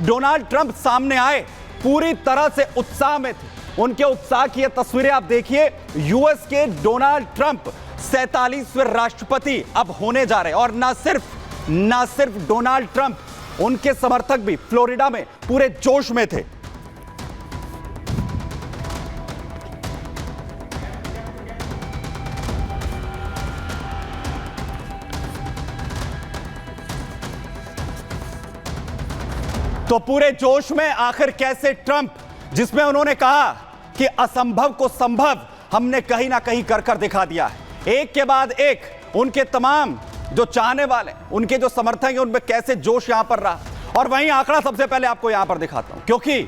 Donald Trump सामने आए पूरी तरह से उत्साह में थे। उनके उत्साह की ये तस्वीरें आप देखिए। यूएस के डोनाल्ड ट्रंप 47वें राष्ट्रपति अब होने जा रहे हैं। और ना सिर्फ डोनाल्ड ट्रंप, उनके समर्थक भी फ्लोरिडा में पूरे जोश में थे। तो पूरे जोश में आखिर कैसे ट्रंप, जिसमें उन्होंने कहा कि असंभव को संभव हमने कहीं ना कहीं कर कर दिखा दिया है। एक के बाद एक उनके तमाम जो चाहने वाले, उनके जो समर्थक हैं, उनमें कैसे जोश यहां पर रहा। और वहीं आंकड़ा सबसे पहले आपको यहां पर दिखाता हूं, क्योंकि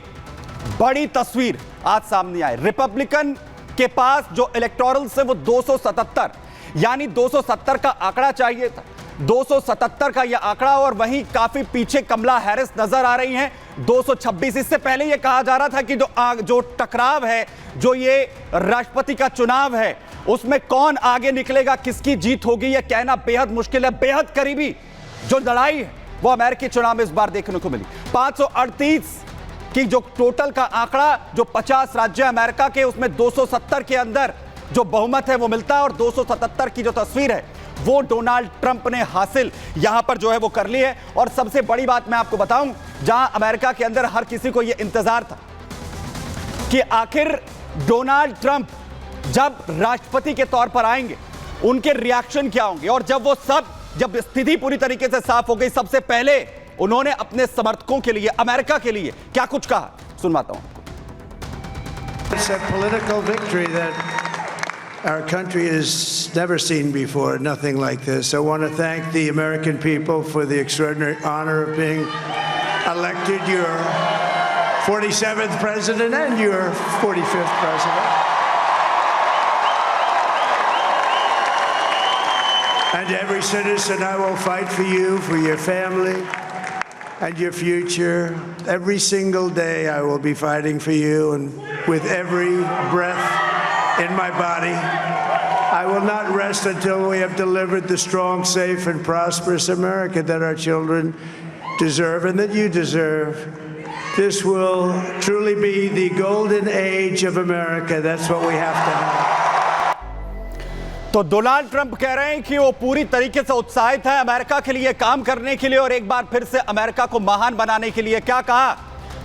बड़ी तस्वीर आज सामने आई। रिपब्लिकन के पास जो इलेक्टोरल से वो 277, यानी 270 का आंकड़ा चाहिए था, 277 का यह आंकड़ा। और वहीं काफी पीछे कमला हैरिस नजर आ रही हैं, 226। इससे पहले यह कहा जा रहा था कि जो टकराव है, जो ये राष्ट्रपति का चुनाव है, उसमें कौन आगे निकलेगा, किसकी जीत होगी, यह कहना बेहद मुश्किल है। बेहद करीबी जो लड़ाई है वो अमेरिकी चुनाव में इस बार देखने को मिली। 538 की जो टोटल का आंकड़ा, जो 50 राज्य अमेरिका के, उसमें 270 के अंदर जो बहुमत है वो मिलता है। और 277 की जो तस्वीर है वो डोनाल्ड ट्रंप ने हासिल यहां पर जो है वो कर ली है। और सबसे बड़ी बात मैं आपको बताऊं, जहां अमेरिका के अंदर हर किसी को यह इंतजार था कि आखिर डोनाल्ड ट्रंप जब राष्ट्रपति के तौर पर आएंगे उनके रिएक्शन क्या होंगे। और जब स्थिति पूरी तरीके से साफ हो गई, सबसे पहले उन्होंने अपने समर्थकों के लिए, अमेरिका के लिए क्या कुछ कहा, सुनवाता हूं। It's a political victory that our country has never seen before, nothing like this. I want to thank the American people for the extraordinary honor of being elected your 47th president and your 45th president. And every citizen, I will fight for you, for your family, and your future. Every single day I will be fighting for you, and with every breath in my body, I will not rest until we have delivered the strong, safe, and prosperous America that our children deserve and that you deserve. This will truly be the golden age of America. That's what we have to have. तो Donald Trump कह रहे हैं कि वो पूरी तरीके से उत्साहित है अमेरिका के लिए काम करने के लिए और एक बार फिर से अमेरिका को महान बनाने के लिए। क्या कहा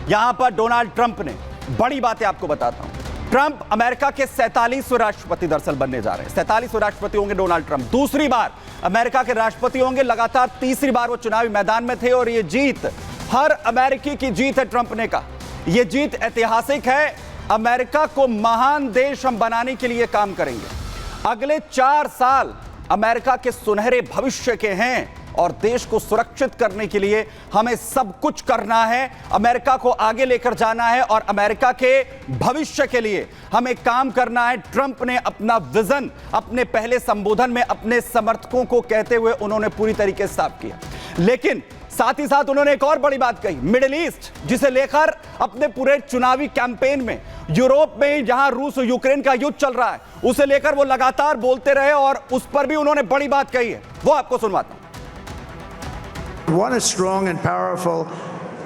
यहां पर डोनाल्ड ट्रंप ने, बड़ी बातें आपको बताता हूं। ट्रंप अमेरिका के 47वें राष्ट्रपति दरअसल बनने जा रहे हैं। 47वें राष्ट्रपति होंगे डोनाल्ड ट्रंप, दूसरी बार अमेरिका के राष्ट्रपति होंगे, लगातार तीसरी बार वो चुनावी मैदान में थे। और ये जीत हर अमेरिकी की जीत है। ट्रंप ने कहा यह जीत ऐतिहासिक है, अमेरिका को महान देश हम बनाने के लिए काम करेंगे। अगले 4 साल अमेरिका के सुनहरे भविष्य के हैं और देश को सुरक्षित करने के लिए हमें सब कुछ करना है, अमेरिका को आगे लेकर जाना है और अमेरिका के भविष्य के लिए हमें काम करना है। ट्रंप ने अपना विजन अपने पहले संबोधन में अपने समर्थकों को कहते हुए उन्होंने पूरी तरीके से साफ किया। लेकिन साथ ही साथ उन्होंने एक और बड़ी बात कही, मिडिल ईस्ट, जिसे लेकर अपने पूरे चुनावी कैंपेन में, यूरोप में जहां रूस और यूक्रेन का युद्ध चल रहा है, उसे लेकर वो लगातार बोलते रहे और उस पर भी उन्होंने बड़ी बात कही है, वो आपको सुनवाता हूं। Want a strong and powerful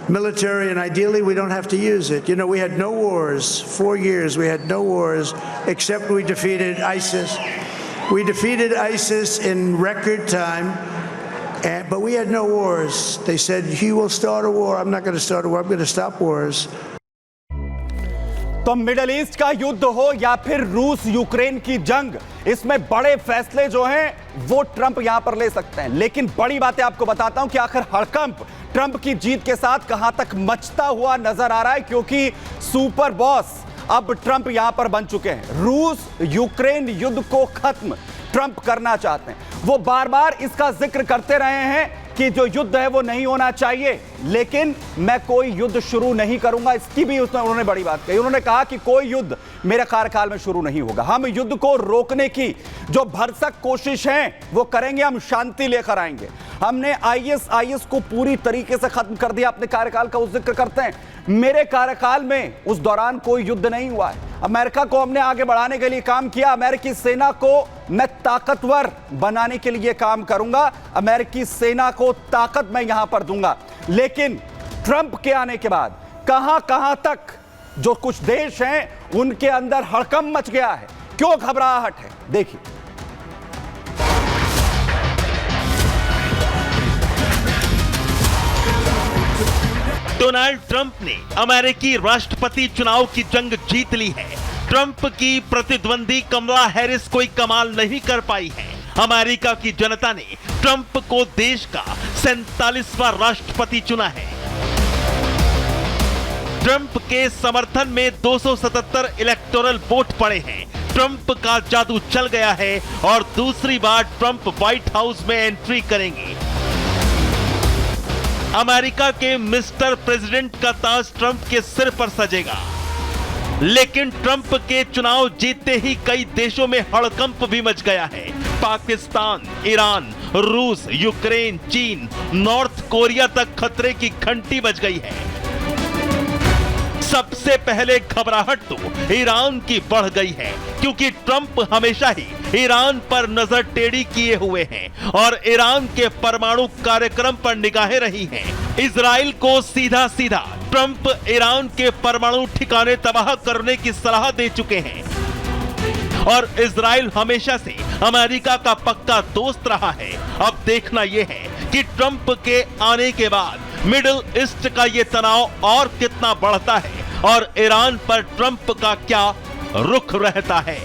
military, and ideally we don't have to use it. You know, we had no wars, 4 years we had no wars, except we defeated ISIS. We defeated ISIS in record time. But we had no wars. They said, he will start a war. I'm not going to start a war. I'm going to stop wars. तो middle east का युद्ध हो या फिर रूस Ukraine की जंग, इसमें बड़े फैसले जो हैं वो ट्रंप यहां पर ले सकते हैं। लेकिन बड़ी बातें आपको बताता हूं कि आखिर हड़कंप ट्रंप की जीत के साथ कहां तक मचता हुआ नजर आ रहा है, क्योंकि सुपर बॉस अब ट्रंप यहां पर बन चुके हैं। रूस यूक्रेन युद्ध को खत्म ट्रंप करना चाहते हैं। वो बार बार इसका जिक्र करते रहे हैं कि जो युद्ध है वो नहीं होना चाहिए, लेकिन मैं कोई युद्ध शुरू नहीं करूंगा, इसकी भी उन्होंने बड़ी बात कही। उन्होंने कहा कि कोई युद्ध मेरे कार्यकाल में शुरू नहीं होगा, हम युद्ध को रोकने की जो भरसक कोशिश है वो करेंगे, हम शांति लेकर आएंगे। हमने आईएस को पूरी तरीके से खत्म कर दिया अपने कार्यकाल का, वो जिक्र करते हैं। मेरे कार्यकाल में उस दौरान कोई युद्ध नहीं हुआ है, अमेरिका को हमने आगे बढ़ाने के लिए काम किया, अमेरिकी सेना को मैं ताकतवर बनाने के लिए काम करूंगा, अमेरिकी सेना को ताकत मैं यहां पर दूंगा। लेकिन ट्रंप के आने के बाद कहां तक जो कुछ देश हैं उनके अंदर हड़कंप मच गया है, क्यों घबराहट है, देखिए। डोनाल्ड ट्रंप ने अमेरिकी राष्ट्रपति चुनाव की जंग जीत ली है। ट्रंप की प्रतिद्वंदी कमला हैरिस कोई कमाल नहीं कर पाई है। अमेरिका की जनता ने ट्रंप को देश का 47वां राष्ट्रपति चुना है। ट्रंप के समर्थन में 277 इलेक्टोरल वोट पड़े हैं। ट्रंप का जादू चल गया है और दूसरी बार ट्रंप व्हाइट हाउस में एंट्री करेंगे। अमेरिका के मिस्टर प्रेसिडेंट का ताज ट्रंप के सिर पर सजेगा। लेकिन ट्रंप के चुनाव जीतते ही कई देशों में हड़कंप भी मच गया है। पाकिस्तान, ईरान, रूस, यूक्रेन, चीन, नॉर्थ कोरिया तक खतरे की घंटी बज गई है। सबसे पहले घबराहट तो ईरान की बढ़ गई है, क्योंकि ट्रंप हमेशा ही ईरान पर नजर टेढ़ी किए हुए हैं और ईरान के परमाणु कार्यक्रम पर निगाहें रही हैं। इजराइल को सीधा सीधा ट्रंप ईरान के परमाणु ठिकाने तबाह करने की सलाह दे चुके हैं और इजराइल हमेशा से अमेरिका का पक्का दोस्त रहा है। अब देखना यह है कि ट्रंप के आने के बाद मिडिल ईस्ट का यह तनाव और कितना बढ़ता है और ईरान पर ट्रंप का क्या रुख रहता है।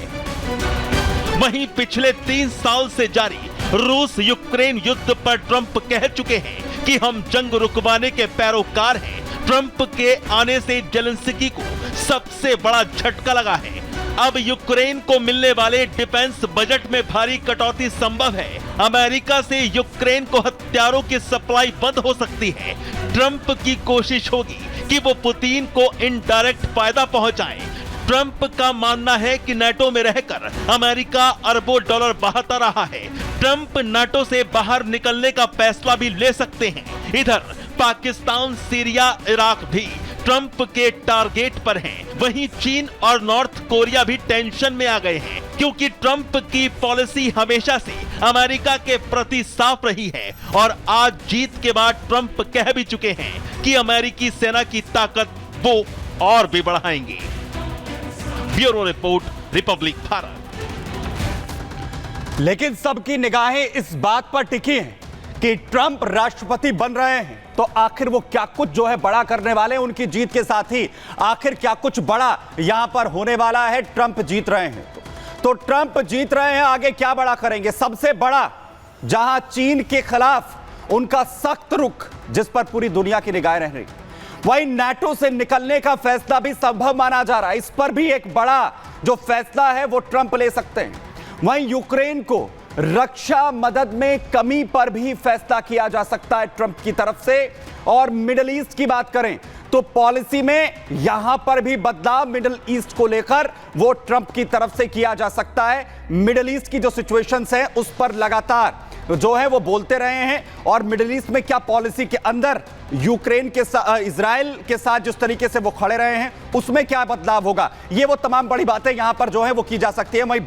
वहीं पिछले 3 साल से जारी रूस यूक्रेन युद्ध पर ट्रंप कह चुके हैं कि हम जंग रुकवाने के पैरोकार हैं। ट्रंप के आने से जेलेंस्की को सबसे बड़ा झटका लगा है। अब यूक्रेन को मिलने वाले डिफेंस बजट में भारी कटौती संभव है। अमेरिका से यूक्रेन को हथियारों की सप्लाई बंद हो सकती है। ट्रंप की कोशिश होगी कि वो पुतिन को इनडायरेक्ट फायदा पहुंचाए। ट्रंप का मानना है कि नाटो में रहकर अमेरिका अरबों डॉलर बहाता रहा है। ट्रंप नाटो से बाहर निकलने का फैसला भी ले सकते हैं। इधर पाकिस्तान, सीरिया, इराक भी ट्रंप के टारगेट पर हैं। वहीं चीन और नॉर्थ कोरिया भी टेंशन में आ गए हैं, क्योंकि ट्रंप की पॉलिसी हमेशा से अमेरिका के प्रति साफ रही है और आज जीत के बाद ट्रंप कह भी चुके हैं कि अमेरिकी सेना की ताकत वो और भी बढ़ाएंगे। Bureau report, Republic Bharat. लेकिन सबकी निगाहें इस बात पर टिकी हैं कि ट्रंप राष्ट्रपति बन रहे हैं तो आखिर वो क्या कुछ जो है बड़ा करने वाले हैं। उनकी जीत के साथ ही आखिर क्या कुछ बड़ा यहां पर होने वाला है। ट्रंप जीत रहे हैं तो ट्रंप जीत रहे हैं, आगे क्या बड़ा करेंगे। सबसे बड़ा जहां चीन के खिलाफ उनका सख्त रुख, जिस पर पूरी दुनिया की निगाहें रह रही, वहीं नाटो से निकलने का फैसला भी संभव माना जा रहा है। इस पर भी एक बड़ा जो फैसला है वो ट्रंप ले सकते हैं। वहीं यूक्रेन को रक्षा मदद में कमी पर भी फैसला किया जा सकता है ट्रंप की तरफ से। और मिडिल ईस्ट की बात करें तो पॉलिसी में यहां पर भी बदलाव मिडिल ईस्ट को लेकर वो ट्रंप की तरफ से किया जा सकता है। मिडिल ईस्ट की जो सिचुएशंस है उस पर लगातार जो है वो बोलते रहे हैं और मिडिल ईस्ट में क्या पॉलिसी के अंदर यूक्रेन के इजराइल के साथ जिस तरीके से वो खड़े रहे हैं उसमें क्या बदलाव होगा, ये वो तमाम बड़ी बातें यहां पर जो है वो की जा सकती है। वहीं